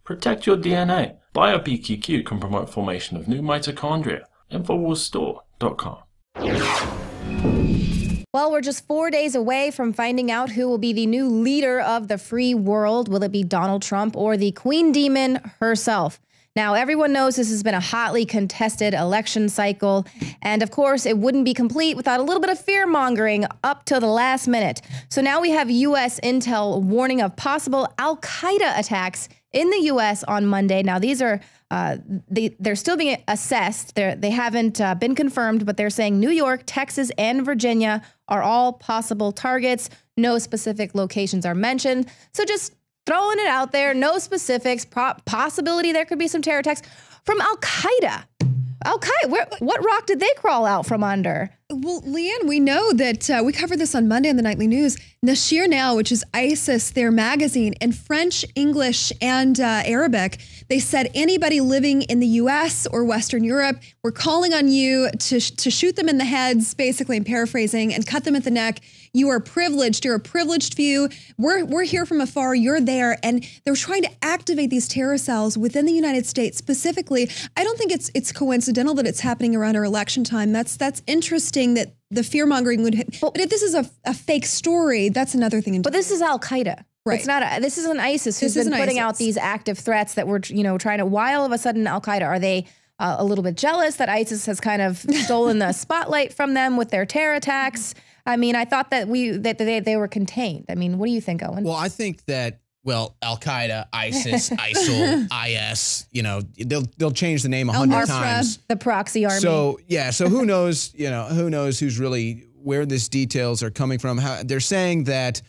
Protect your DNA. BioPQQ can promote formation of new mitochondria. Infowarsstore.com. Well, we're just 4 days away from finding out who will be the new leader of the free world. Will it be Donald Trump or the Queen Demon herself? Now, everyone knows this has been a hotly contested election cycle. And of course, it wouldn't be complete without a little bit of fear mongering up till the last minute. So now we have U.S. intel warning of possible al-Qaeda attacks in the U.S. on Monday. Now, these are they're still being assessed. They haven't been confirmed, but they're saying New York, Texas, and Virginia are all possible targets. No specific locations are mentioned. So just throwing it out there, no specifics, possibility there could be some terror attacks from Al-Qaeda. Al-Qaeda, what rock did they crawl out from under? Well, Leanne, we know that we covered this on Monday in the Nightly News. Nashir Now, which is ISIS, their magazine, in French, English, and Arabic, they said anybody living in the U.S. or Western Europe, we're calling on you to shoot them in the heads, basically, I'm paraphrasing, and cut them at the neck. You are privileged. You're a privileged few. We're here from afar. You're there. And they're trying to activate these terror cells within the United States specifically. I don't think it's coincidental that it's happening around our election time. That's interesting that the fear mongering would hit. But if this is a fake story, that's another thing. But this is Al-Qaeda. Right. It's not. This isn't ISIS who's been putting out these active threats that we're trying to. Why all of a sudden Al-Qaeda? Are they a little bit jealous that ISIS has kind of stolen the spotlight from them with their terror attacks? I mean, I thought that they were contained. I mean, what do you think, Owen? Well, I think that, Al-Qaeda, ISIS, ISIL, IS, they'll change the name 100 times. The proxy army. So, yeah, so who knows, who knows who's really, where these details are coming from. They're saying that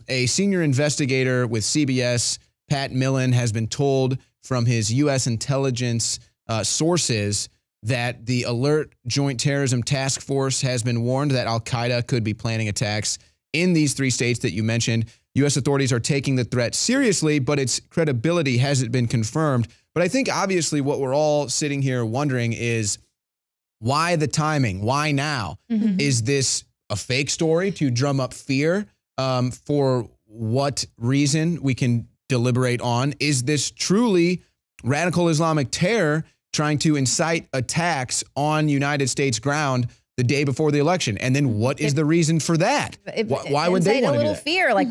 a senior investigator with CBS, Pat Millen, has been told from his U.S. intelligence sources that the Alert Joint Terrorism Task Force has been warned that Al-Qaeda could be planning attacks in these 3 states that you mentioned. U.S. authorities are taking the threat seriously, but its credibility hasn't been confirmed. But I think obviously what we're all sitting here wondering is why the timing? Why now? Mm-hmm. Is this a fake story to drum up fear? For what reason? We can deliberate on. Is this truly radical Islamic terror trying to incite attacks on United States ground the day before the election? And then what is the reason for that? Why would they want to do that? A little fear, like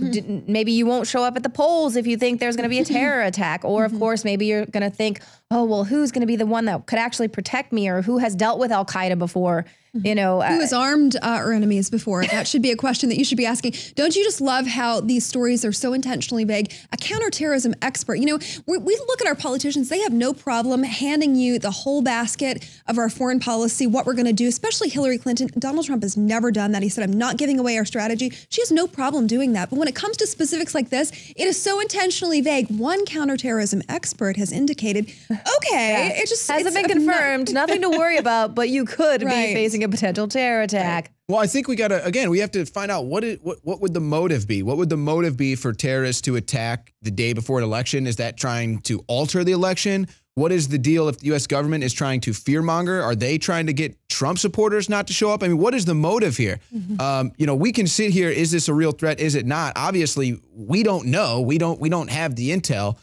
maybe you won't show up at the polls if you think there's going to be a terror attack. Or of course, maybe you're going to think, oh, well, who's going to be the one that could actually protect me, or who has dealt with Al-Qaeda before? Who has armed our enemies before? That should be a question that you should be asking. Don't you just love how these stories are so intentionally vague? A counterterrorism expert, we look at our politicians, they have no problem handing you the whole basket of our foreign policy, what we're going to do, especially Hillary Clinton. Donald Trump has never done that. He said, I'm not giving away our strategy. She has no problem doing that. But when it comes to specifics like this, it is so intentionally vague. One counterterrorism expert has indicated, okay, it just hasn't been confirmed, nothing to worry about, but you could be facing a potential terror attack. Right. Well, I think we have to find out what would the motive be? What would the motive be for terrorists to attack the day before an election? Is that trying to alter the election? What is the deal if the U.S. government is trying to fearmonger? Are they trying to get Trump supporters not to show up? I mean, what is the motive here? Mm-hmm. We can sit here. Is this a real threat? Is it not? Obviously, we don't know. We don't have the intel.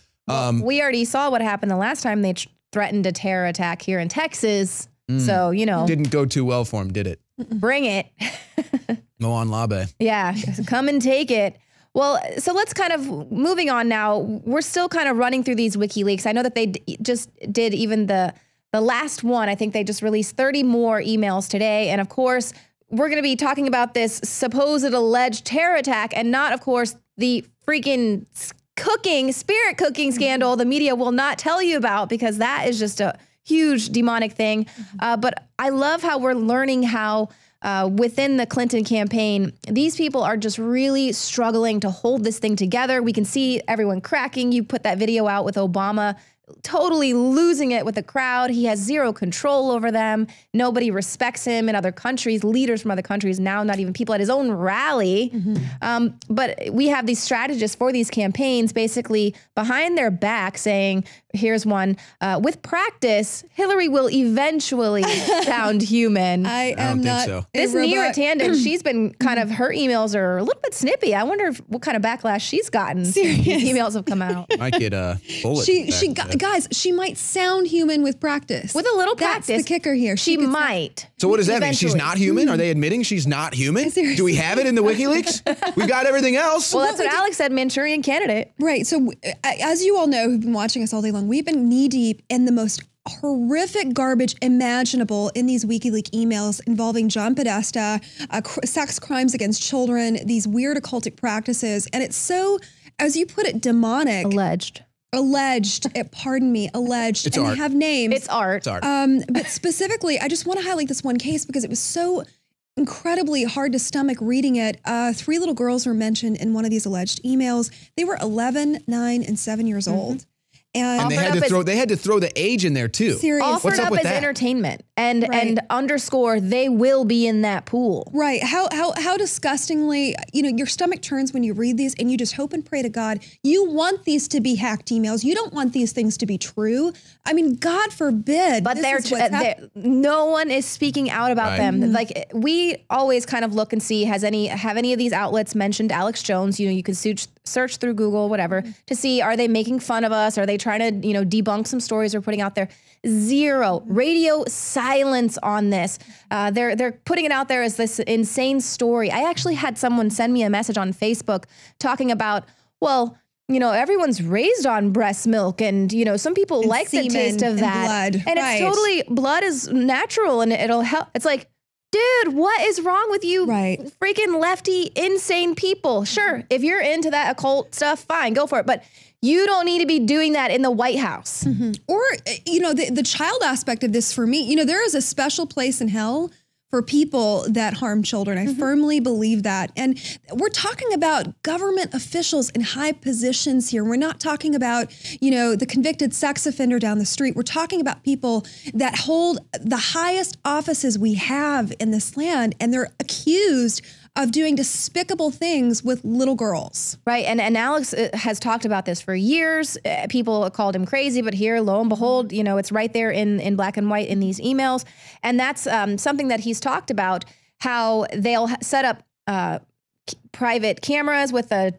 We already saw what happened the last time they threatened a terror attack here in Texas. So, Didn't go too well for him, did it? Bring it. Moan Labe. Yeah, come and take it. Well, so let's kind of moving on now. We're still kind of running through these WikiLeaks. I know that they just did even the last one. I think they just released 30 more emails today. And of course, we're going to be talking about this supposed alleged terror attack and not, of course, the freaking spirit cooking scandal the media will not tell you about, because that is just a huge demonic thing. But I love how we're learning how within the Clinton campaign, these people are just really struggling to hold this thing together. We can see everyone cracking. You put that video out with Obama totally losing it with the crowd. He has zero control over them. Nobody respects him in other countries. Leaders from other countries, now not even people at his own rally. But we have these strategists for these campaigns basically behind their back saying, here's one, with practice, Hillary will eventually sound human. I don't am think not so. This Neera Tanden, she's been kind of, her emails are a little bit snippy. I wonder what kind of backlash she's gotten. Serious. These emails have come out. Might get a bullet. Guys, she might sound human with practice. With a little practice. That's the kicker here. She could might. So what does that mean? She's Eventually. not human? Are they admitting she's not human? Seriously. Do we have it in the WikiLeaks? We've got everything else. Well, that's what Alex said, Manchurian candidate. Right. So as you all know, who've been watching us all day long, we've been knee deep in the most horrific garbage imaginable in these WikiLeaks emails involving John Podesta, sex crimes against children, these weird occultic practices. And it's so, as you put it, demonic. Alleged. Pardon me, alleged. It's and art. They have names. It's art. It's art. But specifically, I just want to highlight this one case because it was so incredibly hard to stomach reading it. 3 little girls were mentioned in one of these alleged emails. They were 11, 9, and 7 years old. And they had to throw the age in there too. Seriously. Offered What's up up with as that? entertainment and Right. underscore they will be in that pool. Right. How disgustingly, your stomach turns when you read these and you just hope and pray to God. You want these to be hacked emails. You don't want these things to be true. I mean, God forbid. But no one is speaking out about Right. them. Like we always kind of look and see, have any of these outlets mentioned Alex Jones? You can search through Google, whatever, to see, are they making fun of us? Are they trying to, debunk some stories we're putting out there? Zero. Radio silence on this. They're putting it out there as this insane story. I actually had someone send me a message on Facebook talking about, well, everyone's raised on breast milk and, some people like the taste of and that. blood. And Right. it's totally, blood is natural and it'll help. It's like, dude, what is wrong with you? Right. Freaking lefty, insane people. Sure, if you're into that occult stuff, fine, go for it. But you don't need to be doing that in the White House. Or, the child aspect of this for me, there is a special place in hell for people that harm children. I firmly believe that. And we're talking about government officials in high positions here. We're not talking about, the convicted sex offender down the street. We're talking about people that hold the highest offices we have in this land, and they're accused of doing despicable things with little girls. Right, and Alex has talked about this for years. People called him crazy, but here, lo and behold, it's right there in black and white in these emails. And that's something that he's talked about, how they'll set up private cameras with a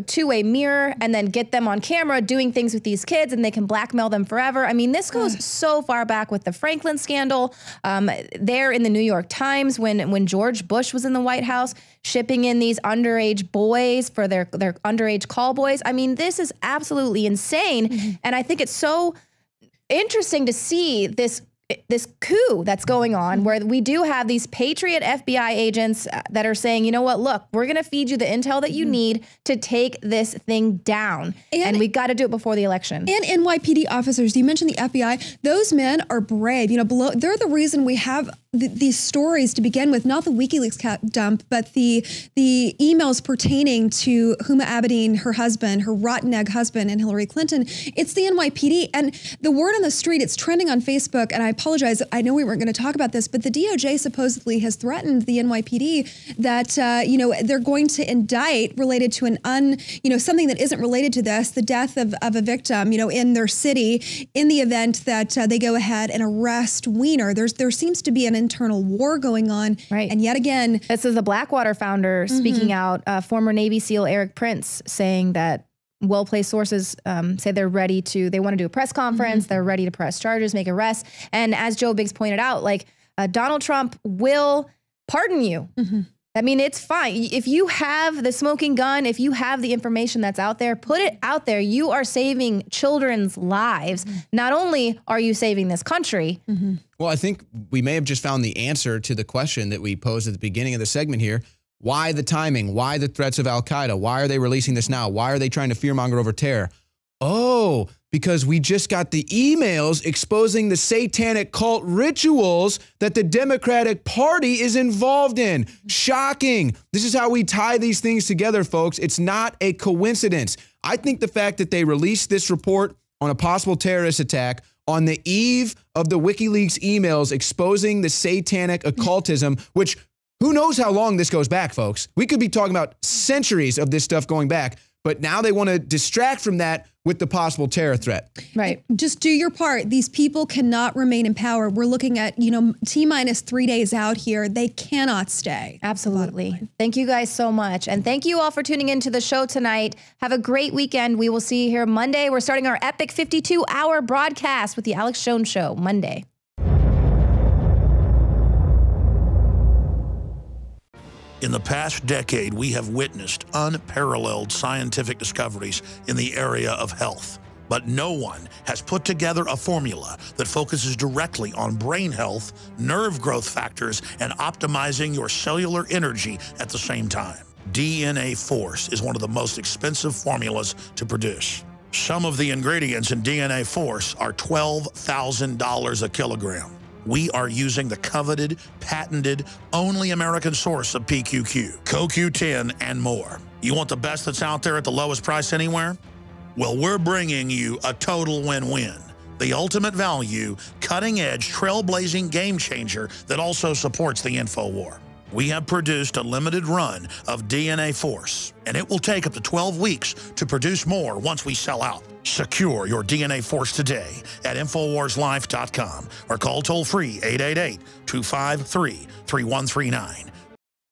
two-way mirror and then get them on camera doing things with these kids, and they can blackmail them forever. I mean, this goes so far back with the Franklin scandal. There in the New York Times when George Bush was in the White House, shipping in these underage boys for their underage call boys. I mean, this is absolutely insane. And I think it's so interesting to see this coup that's going on, where we do have these patriot FBI agents that are saying, you know what, look, we're going to feed you the intel that you need to take this thing down. And we got to do it before the election. And NYPD officers, you mentioned the FBI, those men are brave. They're the reason we have these stories to begin with, not the WikiLeaks dump, but the emails pertaining to Huma Abedin, her husband, her rotten egg husband, and Hillary Clinton. It's the NYPD. And the word on the street, it's trending on Facebook, and I apologize, I know we weren't going to talk about this, but the DOJ supposedly has threatened the NYPD that, they're going to indict related to something that isn't related to this, the death of a victim, in their city, in the event that they go ahead and arrest Weiner. There seems to be an internal war going on. Right. And yet again, this is the Blackwater founder speaking out, former Navy SEAL Eric Prince, saying that well-placed sources say they want to do a press conference, they're ready to press charges, make arrests. And as Joe Biggs pointed out, Donald Trump will pardon you. I mean, it's fine. If you have the smoking gun, if you have the information that's out there, put it out there. You are saving children's lives. Not only are you saving this country. Well, I think we may have just found the answer to the question that we posed at the beginning of the segment here. Why the timing? Why the threats of Al-Qaeda? Why are they releasing this now? Why are they trying to fearmonger over terror? Oh, because we just got the emails exposing the satanic cult rituals that the Democratic Party is involved in. Shocking. This is how we tie these things together, folks. It's not a coincidence. I think the fact that they released this report on a possible terrorist attack on the eve of the WikiLeaks emails exposing the satanic occultism, which who knows how long this goes back, folks. We could be talking about centuries of this stuff going back, but now they want to distract from that with the possible terror threat. Right. Just do your part. These people cannot remain in power. We're looking at, T-minus 3 days out here. They cannot stay. Absolutely. Thank you guys so much. And thank you all for tuning into the show tonight. Have a great weekend. We will see you here Monday. We're starting our epic 52-hour broadcast with the Alex Jones Show Monday. In the past decade, we have witnessed unparalleled scientific discoveries in the area of health. But no one has put together a formula that focuses directly on brain health, nerve growth factors, and optimizing your cellular energy at the same time. DNA Force is one of the most expensive formulas to produce. Some of the ingredients in DNA Force are $12,000 a kilogram. We are using the coveted, patented, only American source of PQQ, CoQ10, and more. You want the best that's out there at the lowest price anywhere? Well, we're bringing you a total win-win. The ultimate value, cutting-edge, trailblazing game changer that also supports the Infowar. We have produced a limited run of DNA Force, and it will take up to 12 weeks to produce more once we sell out. Secure your DNA Force today at InfoWarsLife.com or call toll-free 888-253-3139.